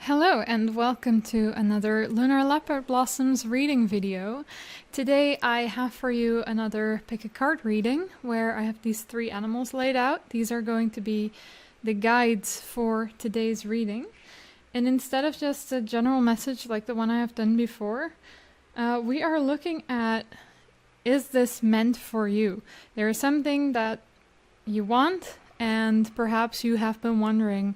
Hello and welcome to another Lunar Leopard Blossoms reading video. Today I have for you another pick a card reading where I have these three animals laid out. These are going to be the guides for today's reading. And instead of just a general message like the one I have done before, we are looking at, is this meant for you? There is something that you want and perhaps you have been wondering,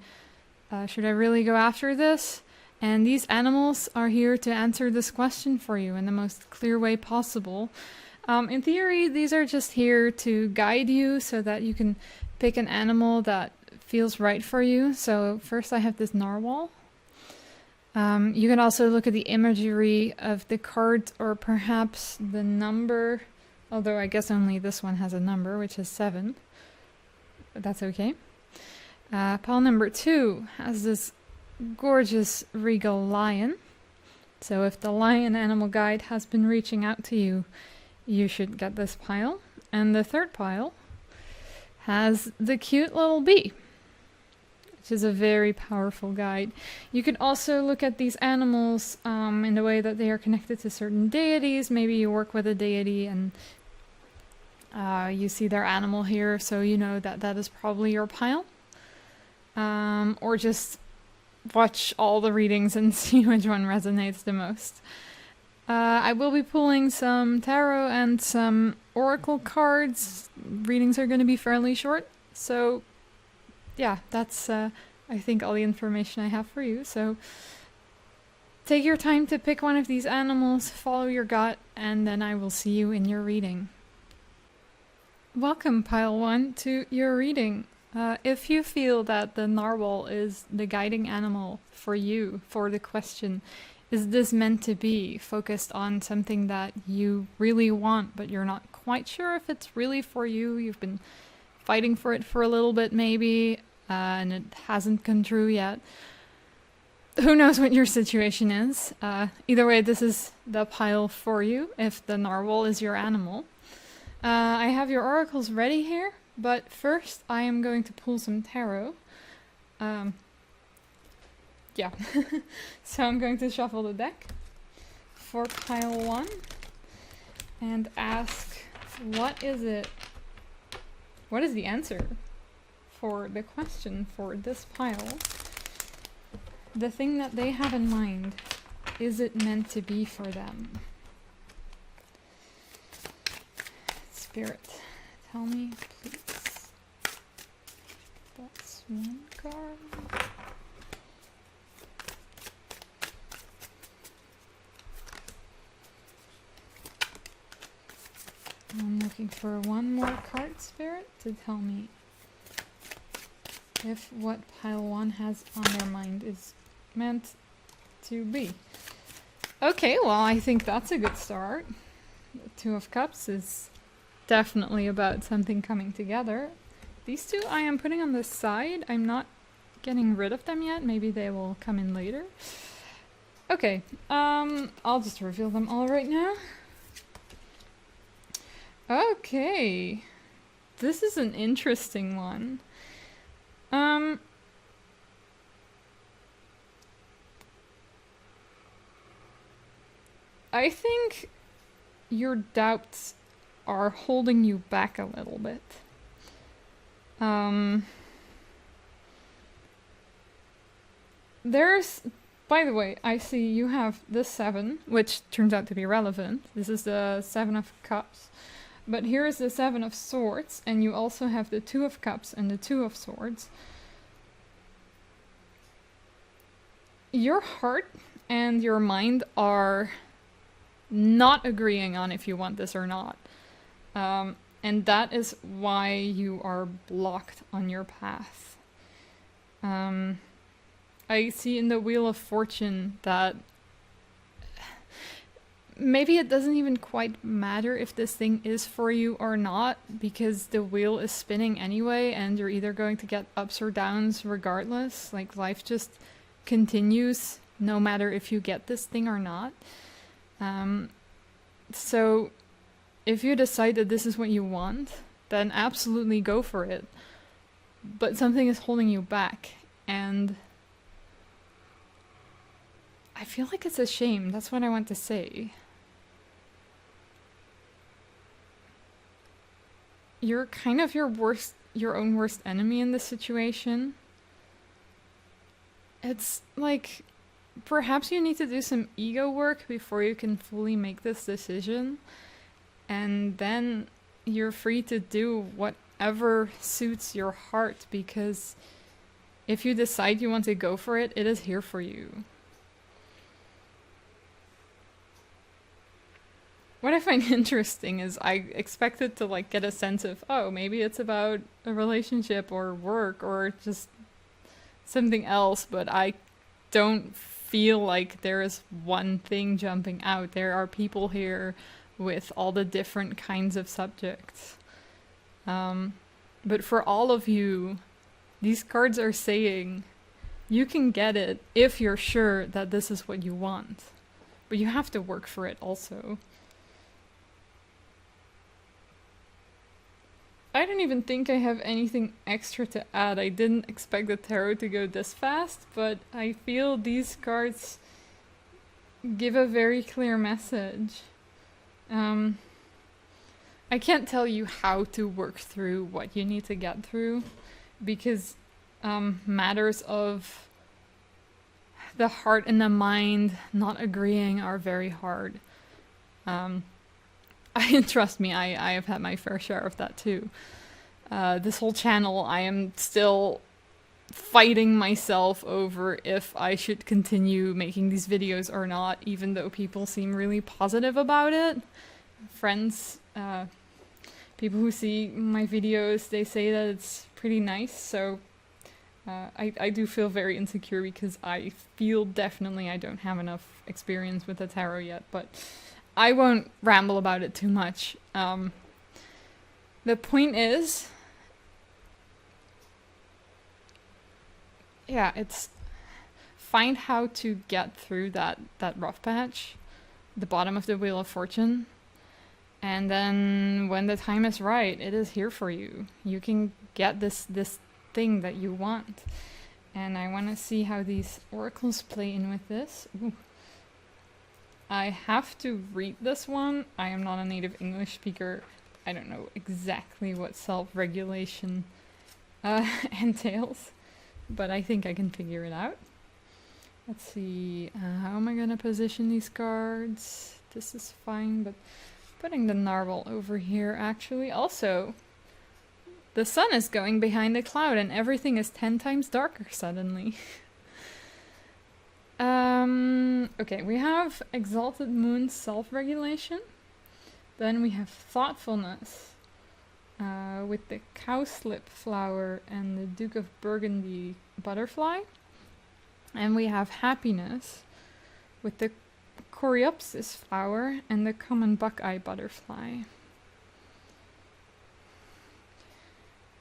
should I really go after this? And these animals are here to answer this question for you in the most clear way possible. In theory, these are just here to guide you so that you can pick an animal that feels right for you. So first I have this narwhal. You can also look at the imagery of the card or perhaps the number, although I guess only this one has a number, which is 7. But that's okay. Pile number 2 has this gorgeous regal lion. So if the lion animal guide has been reaching out to you, you should get this pile. And the third pile has the cute little bee, which is a very powerful guide. You can also look at these animals in the way that they are connected to certain deities. Maybe you work with a deity and you see their animal here, so you know that that is probably your pile. Or just watch all the readings and see which one resonates the most. I will be pulling some tarot and some oracle cards. Readings are going to be fairly short, so yeah, that's I think all the information I have for you. So take your time to pick one of these animals, follow your gut, and then I will see you in your reading. Welcome, Pile 1, to your reading. If you feel that the narwhal is the guiding animal for you, for the question, is this meant to be, focused on something that you really want, but you're not quite sure if it's really for you, you've been fighting for it for a little bit maybe, and it hasn't come true yet. Who knows what your situation is? Either way, this is the pile for you, if the narwhal is your animal. I have your oracles ready here. But first, I am going to pull some tarot. Yeah. So I'm going to shuffle the deck for pile 1 and ask, what is it? What is the answer for the question for this pile? The thing that they have in mind, is it meant to be for them? Spirit, tell me, please. That's one card. I'm looking for one more card, Spirit, to tell me if what pile 1 has on their mind is meant to be. Okay, well, I think that's a good start. The 2 of Cups is definitely about something coming together. These 2 I am putting on the side. I'm not getting rid of them yet. Maybe they will come in later. Okay, I'll just reveal them all right now. Okay, this is an interesting one. I think your doubts are holding you back a little bit. There's, by the way, I see you have the 7, which turns out to be relevant. This is the 7 of Cups. But here is the 7 of Swords, and you also have the 2 of Cups and the 2 of Swords. Your heart and your mind are not agreeing on if you want this or not. And that is why you are blocked on your path. I see in the Wheel of Fortune that maybe it doesn't even quite matter if this thing is for you or not, because the wheel is spinning anyway, and you're either going to get ups or downs regardless. Like, life just continues no matter if you get this thing or not. So if you decide that this is what you want, then absolutely go for it. But something is holding you back, and I feel like it's a shame. That's what I want to say. You're kind of your own worst enemy in this situation. It's like, perhaps you need to do some ego work before you can fully make this decision. And then you're free to do whatever suits your heart, because if you decide you want to go for it, it is here for you. What I find interesting is I expected to like get a sense of, oh, maybe it's about a relationship or work or just something else, but I don't feel like there is one thing jumping out. There are people here with all the different kinds of subjects. But for all of you, these cards are saying you can get it if you're sure that this is what you want. But you have to work for it also. I don't even think I have anything extra to add. I didn't expect the tarot to go this fast, but I feel these cards give a very clear message. I can't tell you how to work through what you need to get through, because matters of the heart and the mind not agreeing are very hard. Trust me, I have had my fair share of that too. This whole channel, I am still fighting myself over if I should continue making these videos or not, even though people seem really positive about it. Friends, people who see my videos, they say that it's pretty nice, so I do feel very insecure because I feel definitely I don't have enough experience with the tarot yet, but I won't ramble about it too much. The point is, yeah, it's find how to get through that rough patch, the bottom of the Wheel of Fortune, and then when the time is right, it is here for you. You can get this thing that you want. And I want to see how these oracles play in with this. Ooh. I have to read this one. I am not a native English speaker. I don't know exactly what self-regulation entails, but I think I can figure it out. Let's see, how am I gonna position these cards? This is fine, but putting the Narwhal over here actually. Also, the sun is going behind a cloud and everything is 10 times darker suddenly. Okay, we have Exalted Moon self-regulation. Then we have Thoughtfulness with the Cowslip flower and the Duke of Burgundy butterfly. And we have Happiness with the Coreopsis flower and the common buckeye butterfly.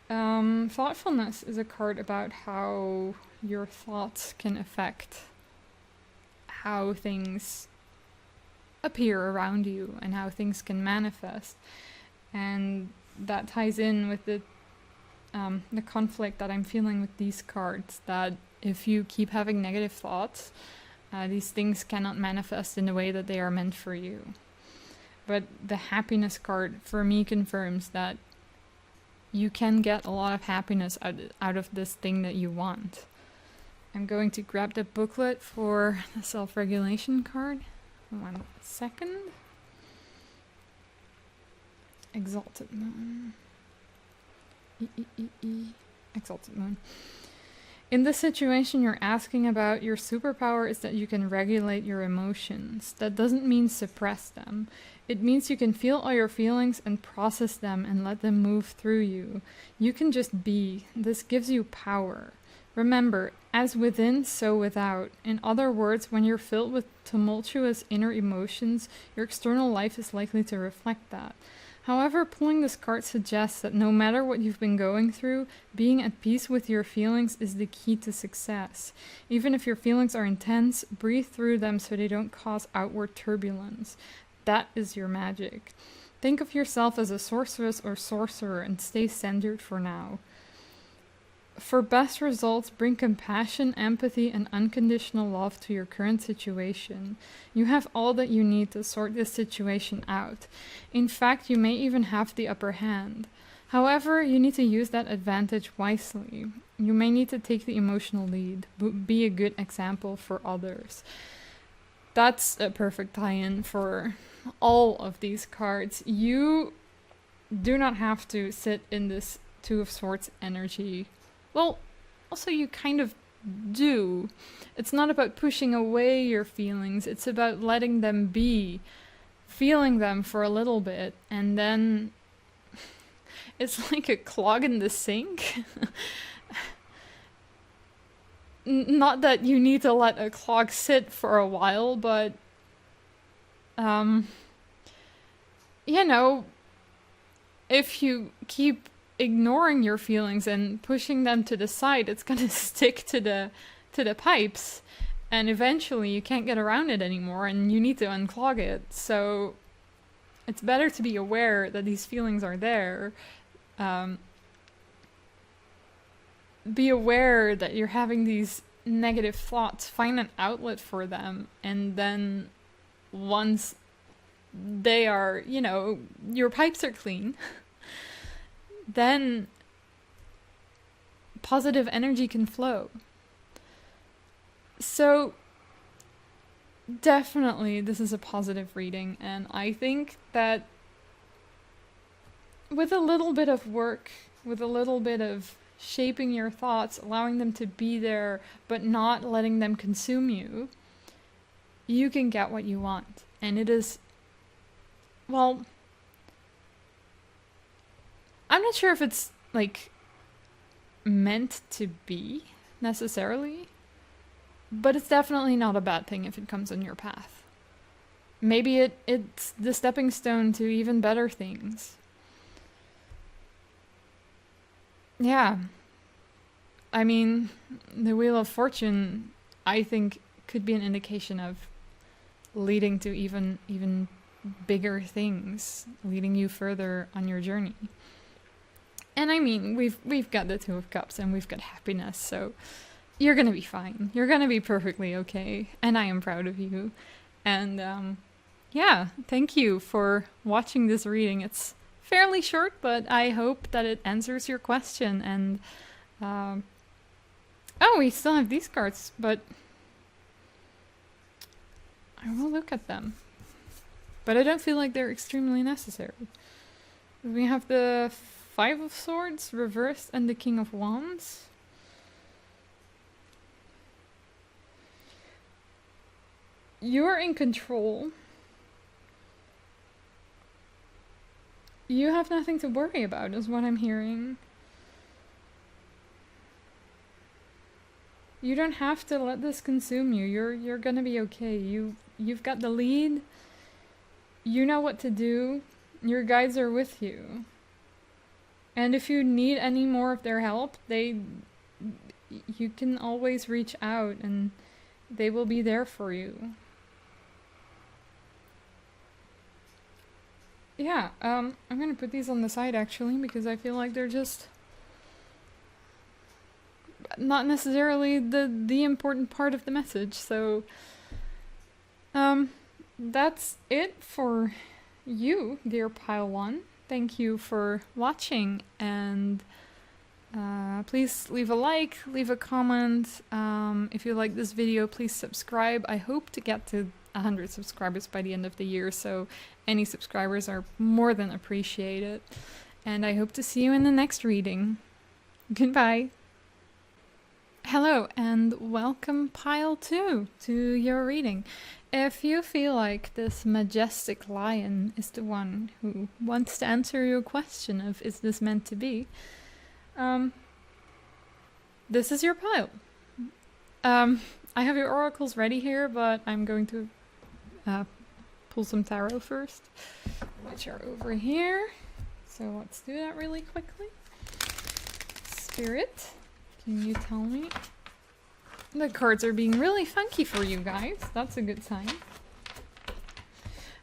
Thoughtfulness is a card about how your thoughts can affect how things appear around you and how things can manifest. And that ties in with the conflict that I'm feeling with these cards, that if you keep having negative thoughts, these things cannot manifest in the way that they are meant for you. But the Happiness card for me confirms that you can get a lot of happiness out of this thing that you want. I'm going to grab the booklet for the self-regulation card. 1 second. Exalted Moon. Exalted Moon. In this situation, you're asking about your superpower is that you can regulate your emotions. That doesn't mean suppress them. It means you can feel all your feelings and process them and let them move through you. You can just be. This gives you power. Remember, as within, so without. In other words, when you're filled with tumultuous inner emotions, your external life is likely to reflect that. However, pulling this card suggests that no matter what you've been going through, being at peace with your feelings is the key to success. Even if your feelings are intense, breathe through them so they don't cause outward turbulence. That is your magic. Think of yourself as a sorceress or sorcerer and stay centered for now. For best results, bring compassion, empathy, and unconditional love to your current situation. You have all that you need to sort this situation out. In fact, you may even have the upper hand. However, you need to use that advantage wisely. You may need to take the emotional lead, be a good example for others. That's a perfect tie-in for all of these cards. You do not have to sit in this Two of Swords energy. Well, also you kind of do. It's not about pushing away your feelings, it's about letting them be, feeling them for a little bit, and then it's like a clog in the sink. Not that you need to let a clog sit for a while, but you know, if you keep ignoring your feelings and pushing them to the side, it's gonna stick to the pipes, and eventually you can't get around it anymore and you need to unclog it. So it's better to be aware that these feelings are there. Be aware that you're having these negative thoughts, find an outlet for them, and then once they are, you know, your pipes are clean, then positive energy can flow. So definitely this is a positive reading, and I think that with a little bit of work, with a little bit of shaping your thoughts, allowing them to be there, but not letting them consume you, you can get what you want. And it is, well, I'm not sure if it's like meant to be necessarily, but it's definitely not a bad thing if it comes in your path. Maybe it's the stepping stone to even better things. Yeah. I mean, the Wheel of Fortune, I think, could be an indication of leading to even bigger things, leading you further on your journey. And I mean, we've got the Two of Cups and we've got happiness, so you're gonna be fine. You're gonna be perfectly okay, and I am proud of you. And yeah, thank you for watching this reading. It's fairly short, but I hope that it answers your question. And oh, we still have these cards, but I will look at them. But I don't feel like they're extremely necessary. We have the Five of Swords reversed and the King of Wands. You're in control. You have nothing to worry about, is what I'm hearing. You don't have to let this consume you. You're gonna be okay. You've got the lead. You know what to do. Your guides are with you. And if you need any more of their help, you can always reach out and they will be there for you. Yeah, I'm gonna put these on the side actually, because I feel like they're just not necessarily the important part of the message. So that's it for you, dear Pile 1. Thank you for watching, and please leave a like, leave a comment. If you like this video, please subscribe. I hope to get to 100 subscribers by the end of the year, so any subscribers are more than appreciated. And I hope to see you in the next reading. Goodbye. Hello and welcome Pile 2 to your reading. If you feel like this majestic lion is the one who wants to answer your question of is this meant to be, this is your pile. I have your oracles ready here, but I'm going to pull some tarot first, which are over here. So let's do that really quickly. Spirit, can you tell me? The cards are being really funky for you guys. That's a good sign.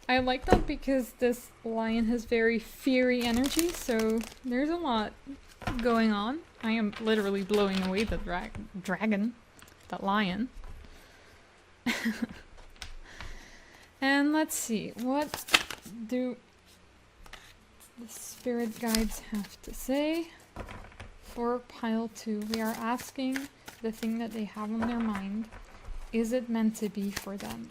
I like that because this lion has very fiery energy, so there's a lot going on. I am literally blowing away the dragon. That lion. And let's see, what do the spirit guides have to say for pile 2? We are asking the thing that they have on their mind. Is it meant to be for them?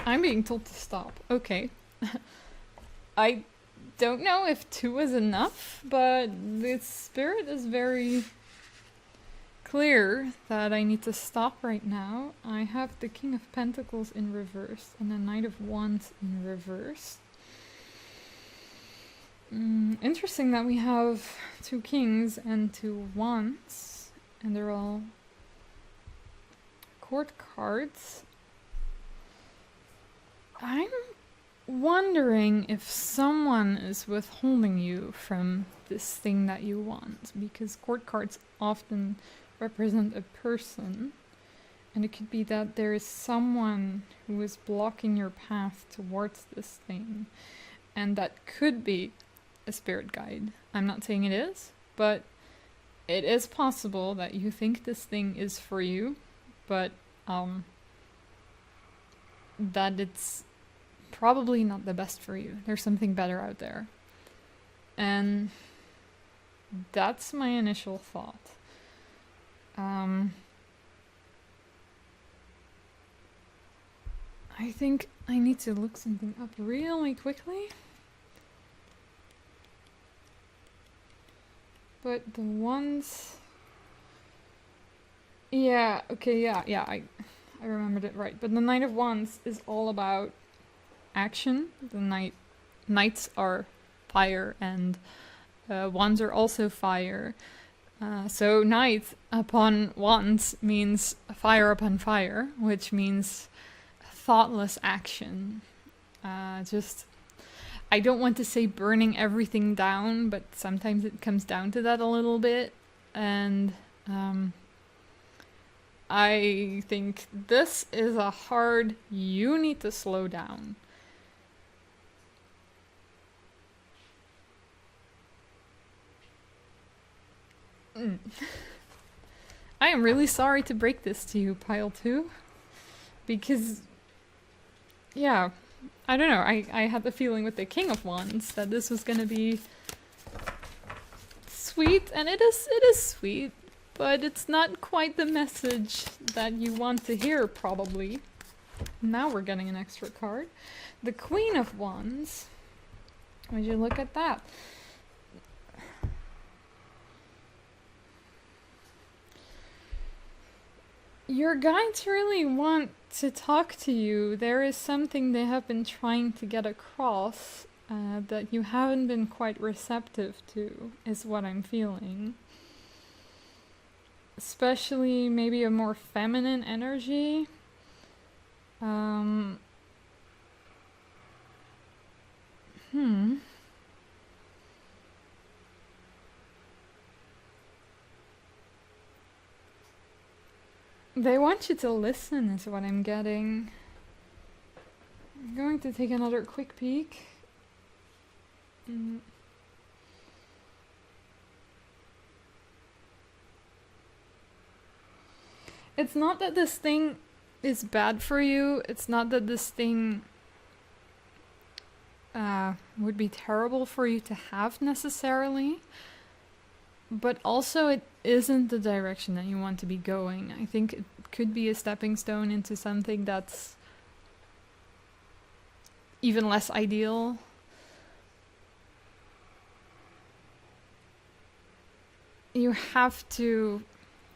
I'm being told to stop. Okay. I don't know if 2 is enough, but the spirit is very clear that I need to stop right now. I have the King of Pentacles in reverse and the Knight of Wands in reverse. Interesting that we have 2 kings and 2 wands, and they're all court cards. I'm wondering if someone is withholding you from this thing that you want, because court cards often represent a person, and it could be that there is someone who is blocking your path towards this thing, and that could be a spirit guide. I'm not saying it is, but it is possible that you think this thing is for you, but that it's probably not the best for you. There's something better out there. And that's my initial thought. I think I need to look something up really quickly. But the ones... Yeah, okay, yeah, I remembered it right. But the Knight of Wands is all about action. The knights are fire, and wands are also fire. So knight upon wands means fire upon fire, which means thoughtless action. I don't want to say burning everything down, but sometimes it comes down to that a little bit. And I think this is a hard, you need to slow down. I am really sorry to break this to you, pile 2, because, yeah, I don't know, I had the feeling with the King of Wands that this was gonna be sweet, and it is sweet, but it's not quite the message that you want to hear, probably. Now we're getting an extra card. The Queen of Wands. Would you look at that? Your guides really want to talk to you. There is something they have been trying to get across that you haven't been quite receptive to, is what I'm feeling. Especially maybe a more feminine energy. They want you to listen, is what I'm getting. I'm going to take another quick peek. It's not that this thing is bad for you. It's not that this thing would be terrible for you to have necessarily. But also it isn't the direction that you want to be going. I think it could be a stepping stone into something that's even less ideal. You have to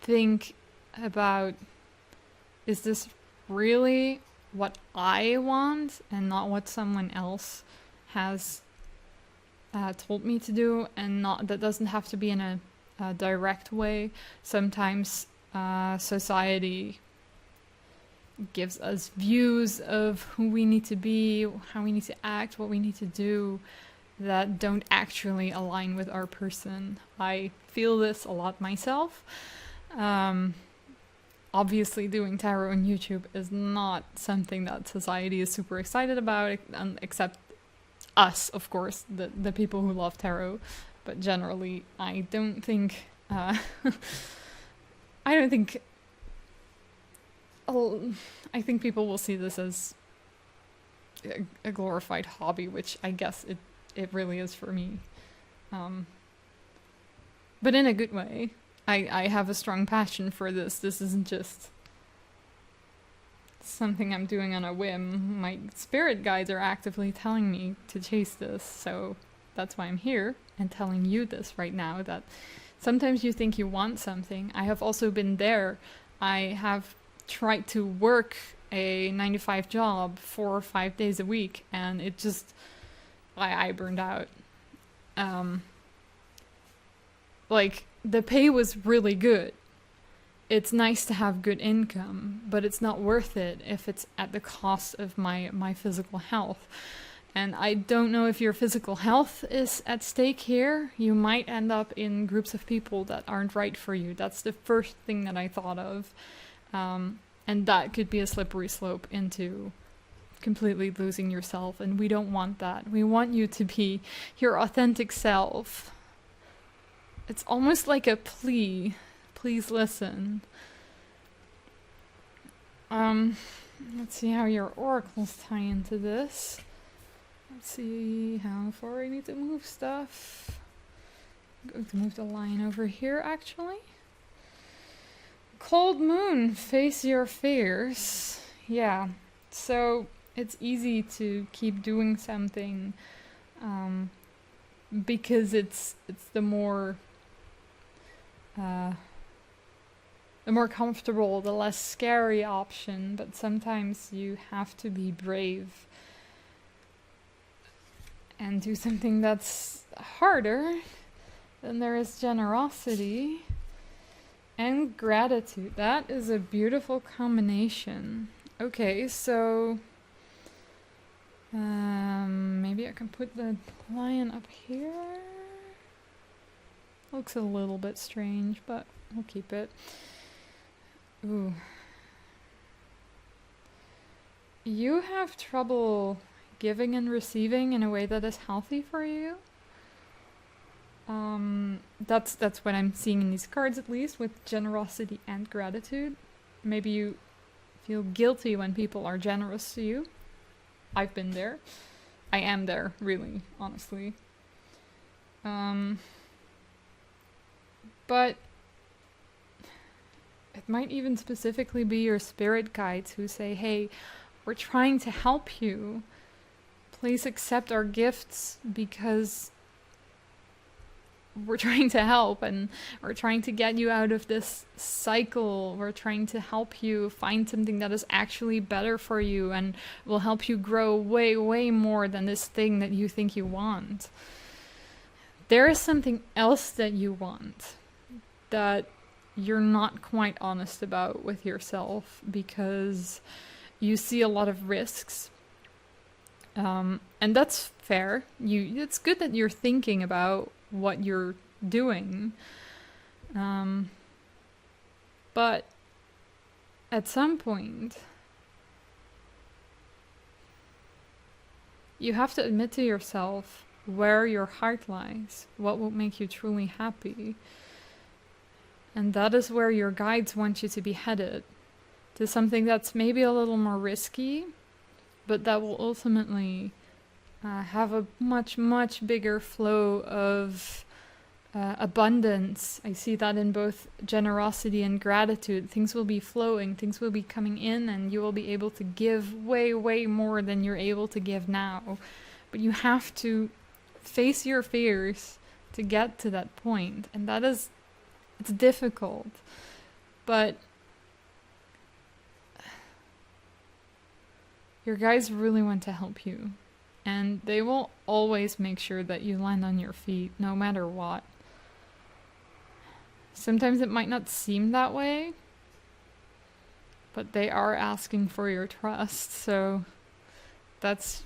think about, is this really what I want and not what someone else has told me to do? And not that doesn't have to be in a direct way. Sometimes society gives us views of who we need to be, how we need to act, what we need to do, that don't actually align with our person. I feel this a lot myself. obviously doing tarot on YouTube is not something that society is super excited about, except us, of course, the people who love tarot. But generally, I don't think I don't think I think people will see this as a glorified hobby, which I guess it really is for me. But in a good way. I have a strong passion for this. This isn't just something I'm doing on a whim. My spirit guides are actively telling me to chase this, so that's why I'm here and telling you this right now, that sometimes you think you want something. I have also been there. I have tried to work a 9-to-5 job 4 or 5 days a week, and it just, I burned out. Like, the pay was really good. It's nice to have good income, but it's not worth it if it's at the cost of my physical health. And I don't know if your physical health is at stake here. You might end up in groups of people that aren't right for you. That's the first thing that I thought of. And that could be a slippery slope into completely losing yourself. And we don't want that. We want you to be your authentic self. It's almost like a plea. Please listen. Let's see how your oracles tie into this. Let's see how far I need to move stuff. I'm going to move the line over here, actually. Cold moon, face your fears. Yeah, so it's easy to keep doing something because it's the more comfortable, the less scary option, but sometimes you have to be brave and do something that's harder. Then there is generosity and gratitude. That is a beautiful combination. Okay, so maybe I can put the lion up here. Looks a little bit strange, but we'll keep it. Ooh. You have trouble giving and receiving in a way that is healthy for you. That's what I'm seeing in these cards, at least, with generosity and gratitude. Maybe you feel guilty when people are generous to you. I've been there. I am there, really, honestly. But it might even specifically be your spirit guides who say, hey, we're trying to help you. Please accept our gifts because we're trying to help and we're trying to get you out of this cycle. We're trying to help you find something that is actually better for you and will help you grow way, way more than this thing that you think you want. There is something else that you want that you're not quite honest about with yourself because you see a lot of risks. And that's fair. It's good that you're thinking about what you're doing. But at some point, you have to admit to yourself where your heart lies, what will make you truly happy. And that is where your guides want you to be headed, to something that's maybe a little more risky, but that will ultimately have a much, much bigger flow of abundance. I see that in both generosity and gratitude. Things will be flowing, things will be coming in, and you will be able to give way, way more than you're able to give now. But you have to face your fears to get to that point, and it's difficult, but your guides really want to help you, and they will always make sure that you land on your feet no matter what. Sometimes it might not seem that way, but they are asking for your trust, so that's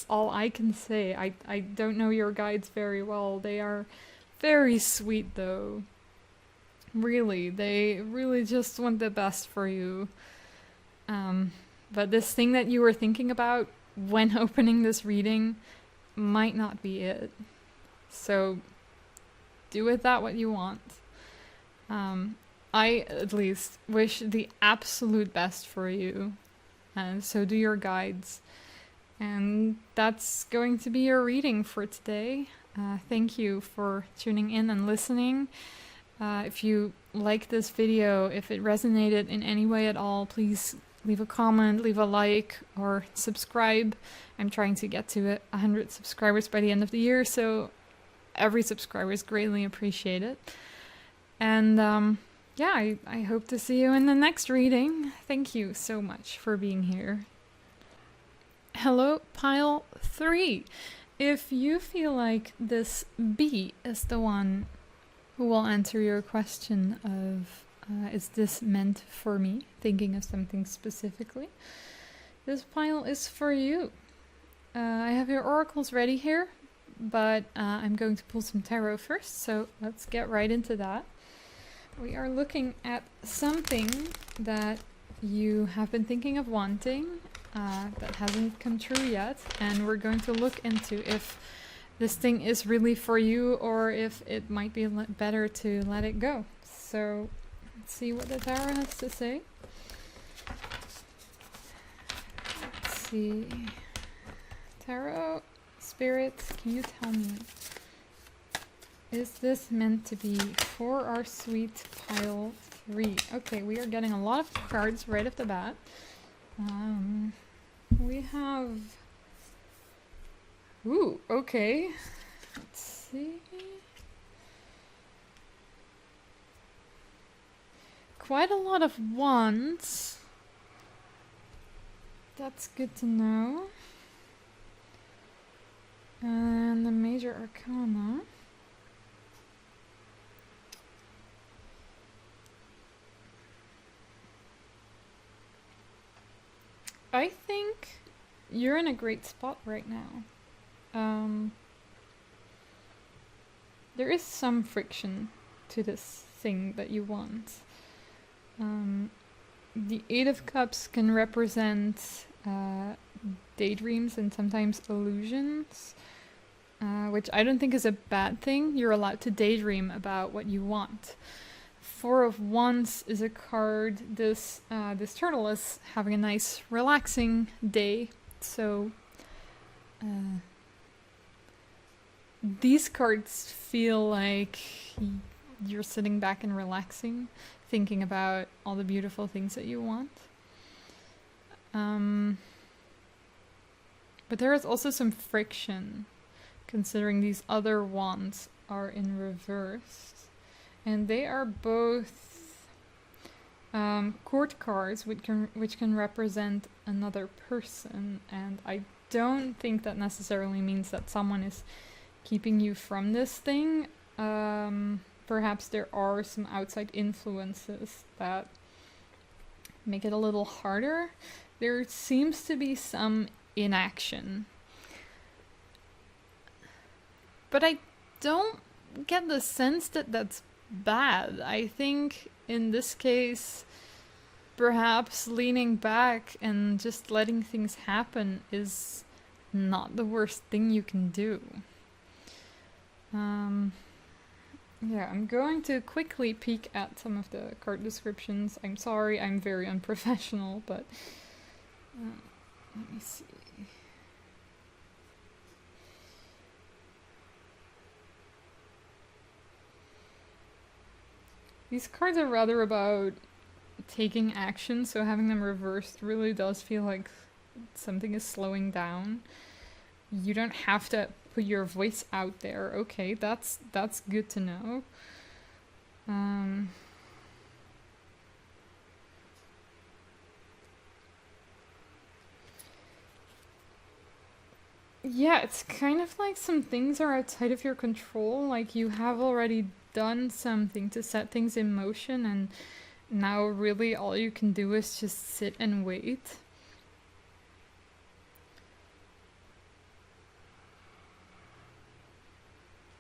all I can say. I don't know your guides very well. They are very sweet, though. Really, they really just want the best for you. But this thing that you were thinking about when opening this reading might not be it. So do with that what you want. I, at least, wish the absolute best for you. And so do your guides. And that's going to be your reading for today. Thank you for tuning in and listening. If you like this video, if it resonated in any way at all, please leave a comment, leave a like, or subscribe. I'm trying to get to 100 subscribers by the end of the year, so every subscriber is greatly appreciated. And yeah, I hope to see you in the next reading. Thank you so much for being here. Hello, pile 3. If you feel like this B is the one who will answer your question of is this meant for me, thinking of something specifically, this pile is for you. I have your oracles ready here, but I'm going to pull some tarot first, so let's get right into that. We are looking at something that you have been thinking of wanting that hasn't come true yet, and we're going to look into if this thing is really for you or if it might be better to let it go. So let's see what the tarot has to say. Let's see. Tarot, spirits, can you tell me? Is this meant to be for our sweet pile 3? Okay, we are getting a lot of cards right off the bat. We have... Ooh, okay. Let's see. Quite a lot of wands. That's good to know. And the major arcana. I think you're in a great spot right now. There is some friction to this thing that you want. The Eight of Cups can represent daydreams and sometimes illusions, which I don't think is a bad thing. You're allowed to daydream about what you want. Four of Wands is a card. This turtle is having a nice relaxing day, so these cards feel like you're sitting back and relaxing, thinking about all the beautiful things that you want. But there is also some friction, considering these other wands are in reverse. And they are both court cards, which can represent another person. And I don't think that necessarily means that someone is keeping you from this thing. Perhaps there are some outside influences that make it a little harder. There seems to be some inaction. But I don't get the sense that that's bad. I think in this case, perhaps leaning back and just letting things happen is not the worst thing you can do. Yeah, I'm going to quickly peek at some of the card descriptions. I'm sorry, I'm very unprofessional, but let me see. These cards are rather about taking action, so having them reversed really does feel like something is slowing down. You don't have to put your voice out there. Okay, that's good to know. Yeah, it's kind of like some things are outside of your control, like you have already done something to set things in motion, and now really all you can do is just sit and wait.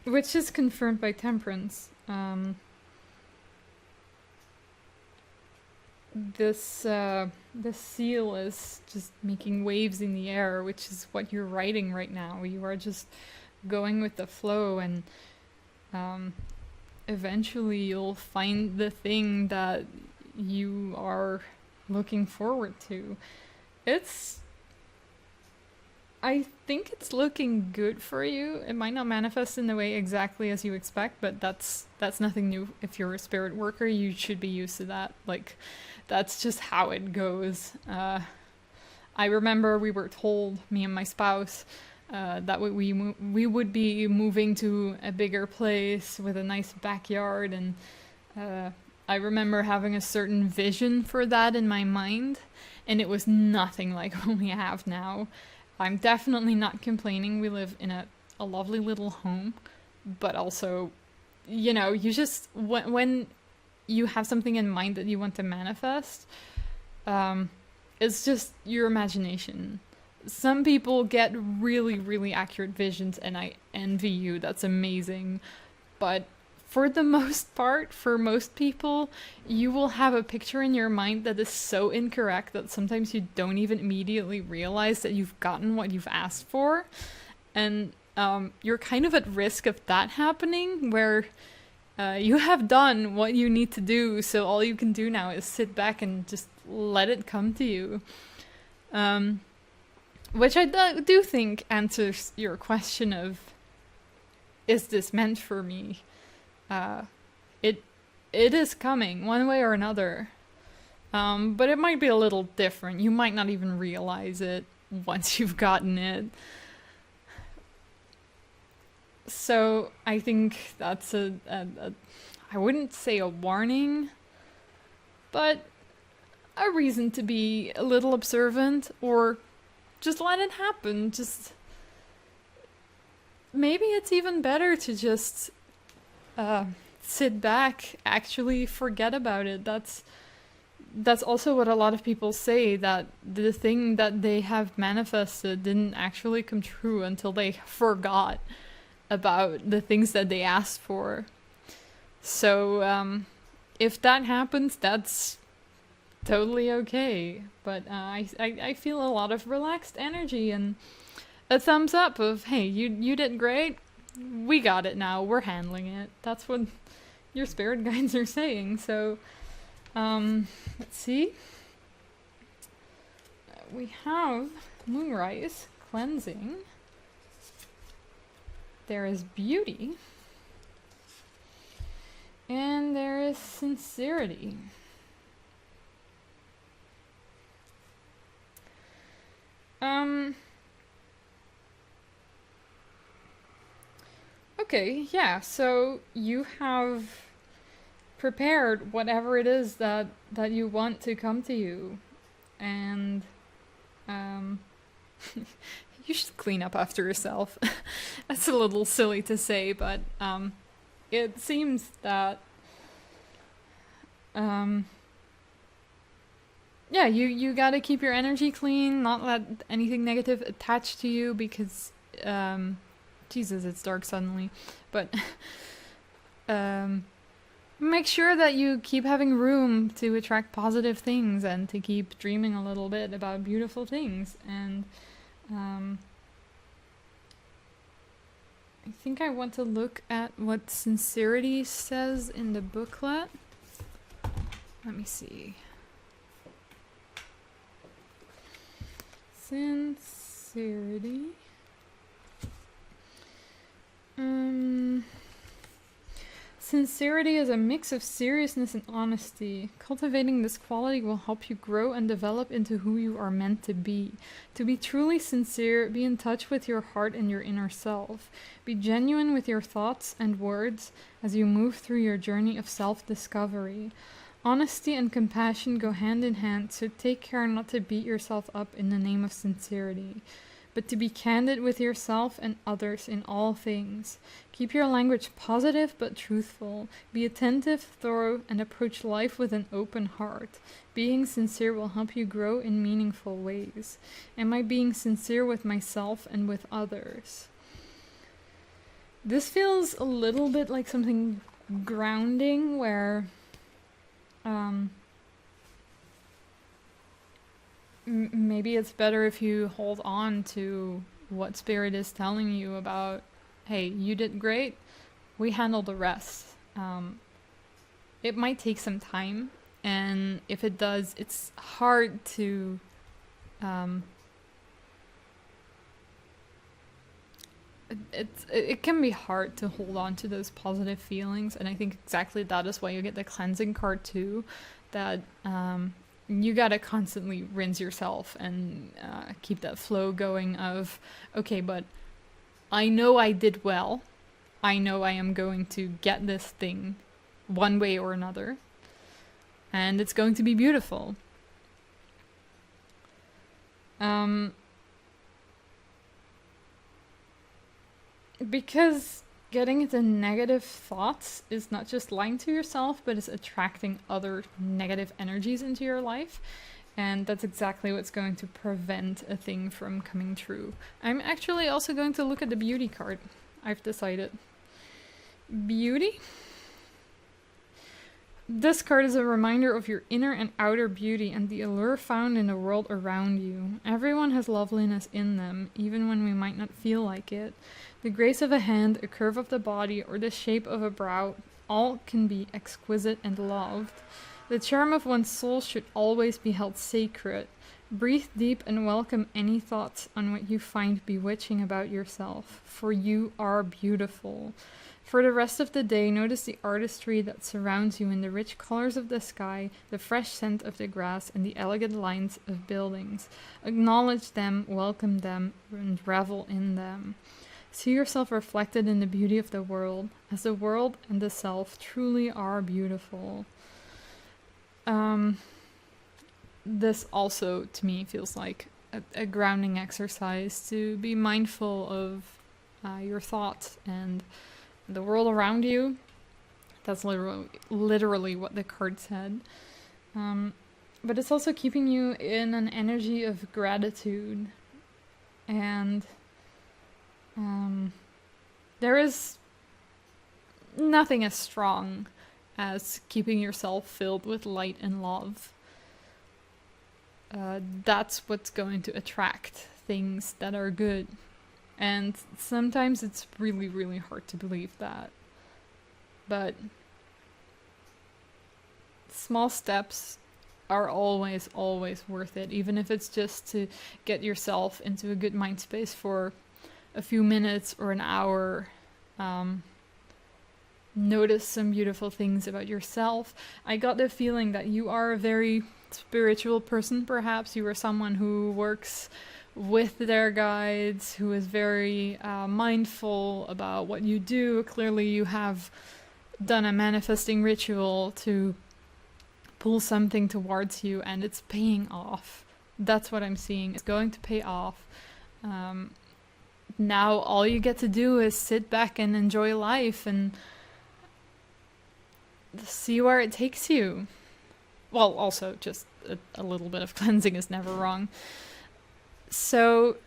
Which is confirmed by Temperance. this seal is just making waves in the air, which is what you're writing right now. You are just going with the flow, and eventually you'll find the thing that you are looking forward to. I think it's looking good for you. It might not manifest in the way exactly as you expect, but that's nothing new. If you're a spirit worker, you should be used to that. Like, that's just how it goes. I remember we were told, me and my spouse, that we would be moving to a bigger place with a nice backyard, and I remember having a certain vision for that in my mind, and it was nothing like what we have now. I'm definitely not complaining. We live in a lovely little home, but also, you know, you just, when you have something in mind that you want to manifest, it's just your imagination. Some people get really, really accurate visions, and I envy you. That's amazing. But for the most part, for most people, you will have a picture in your mind that is so incorrect that sometimes you don't even immediately realize that you've gotten what you've asked for. And you're kind of at risk of that happening, where you have done what you need to do, so all you can do now is sit back and just let it come to you. Which I do think answers your question of, is this meant for me? It is coming one way or another, but it might be a little different. You might not even realize it once you've gotten it. So I think that's I wouldn't say a warning, but a reason to be a little observant, or just let it happen. Just maybe it's even better to just sit back, actually forget about it. That's also what a lot of people say, that the thing that they have manifested didn't actually come true until they forgot about the things that they asked for. So if that happens, that's totally okay. But I feel a lot of relaxed energy and a thumbs up of, hey, you did great. We got it now. We're handling it. That's what your spirit guides are saying. So, let's see. We have Moonrise, Cleansing. There is Beauty. And there is Sincerity. Okay, yeah, so you have prepared whatever it is that you want to come to you. And you should clean up after yourself. That's a little silly to say, but it seems that yeah, you gotta keep your energy clean, not let anything negative attach to you, because Jesus, it's dark suddenly. But make sure that you keep having room to attract positive things and to keep dreaming a little bit about beautiful things. And I think I want to look at what Sincerity says in the booklet. Let me see. Sincerity. Sincerity is a mix of seriousness and honesty. Cultivating this quality will help you grow and develop into who you are meant to be. To be truly sincere, be in touch with your heart and your inner self. Be genuine with your thoughts and words as you move through your journey of self-discovery. Honesty and compassion go hand in hand, so take care not to beat yourself up in the name of sincerity, but to be candid with yourself and others in all things. Keep your language positive but truthful. Be attentive, thorough, and approach life with an open heart. Being sincere will help you grow in meaningful ways. Am I being sincere with myself and with others? This feels a little bit like something grounding, where maybe it's better if you hold on to what Spirit is telling you about, hey, you did great, we handle the rest. It might take some time, and if it does, it's hard to it can be hard to hold on to those positive feelings, and I think exactly that is why you get the cleansing card too, that you gotta constantly rinse yourself and keep that flow going of, okay, but I know I did well, I know I am going to get this thing one way or another, and it's going to be beautiful. Because getting into negative thoughts is not just lying to yourself, but it's attracting other negative energies into your life. And that's exactly what's going to prevent a thing from coming true. I'm actually also going to look at the beauty card. I've decided. Beauty? This card is a reminder of your inner and outer beauty and the allure found in the world around you. Everyone has loveliness in them, even when we might not feel like it. The grace of a hand, a curve of the body, or the shape of a brow, all can be exquisite and loved. The charm of one's soul should always be held sacred. Breathe deep and welcome any thoughts on what you find bewitching about yourself, for you are beautiful. For the rest of the day, notice the artistry that surrounds you in the rich colors of the sky, the fresh scent of the grass, and the elegant lines of buildings. Acknowledge them, welcome them, and revel in them. See yourself reflected in the beauty of the world, as the world and the self truly are beautiful. This also, to me, feels like a grounding exercise to be mindful of your thoughts and the world around you. That's literally what the card said. But it's also keeping you in an energy of gratitude. And there is nothing as strong as keeping yourself filled with light and love. That's what's going to attract things that are good. And sometimes it's really, really hard to believe that. But small steps are always, always worth it. Even if it's just to get yourself into a good mind space for a few minutes or an hour. Notice some beautiful things about yourself. I got the feeling that you are a very spiritual person, perhaps. You are someone who works with their guides, who is very mindful about what you do. Clearly you have done a manifesting ritual to pull something towards you, and it's paying off. That's what I'm seeing. It's going to pay off. Now all you get to do is sit back and enjoy life and see where it takes you. Well, also just a little bit of cleansing is never wrong. So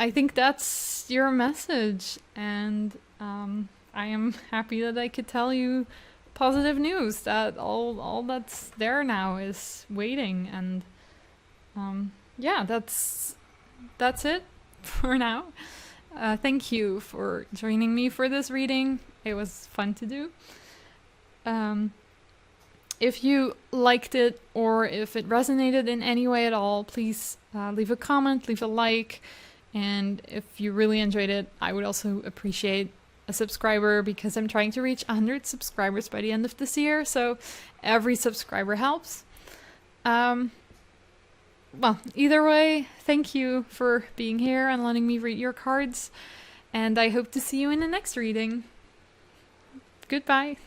I think that's your message, and I am happy that I could tell you positive news, that all that's there now is waiting. And yeah, that's it for now. Thank you for joining me for this reading. It was fun to do. If you liked it, or if it resonated in any way at all, please leave a comment, leave a like, and if you really enjoyed it, I would also appreciate a subscriber, because I'm trying to reach 100 subscribers by the end of this year, so every subscriber helps. Well, either way, thank you for being here and letting me read your cards, and I hope to see you in the next reading. Goodbye.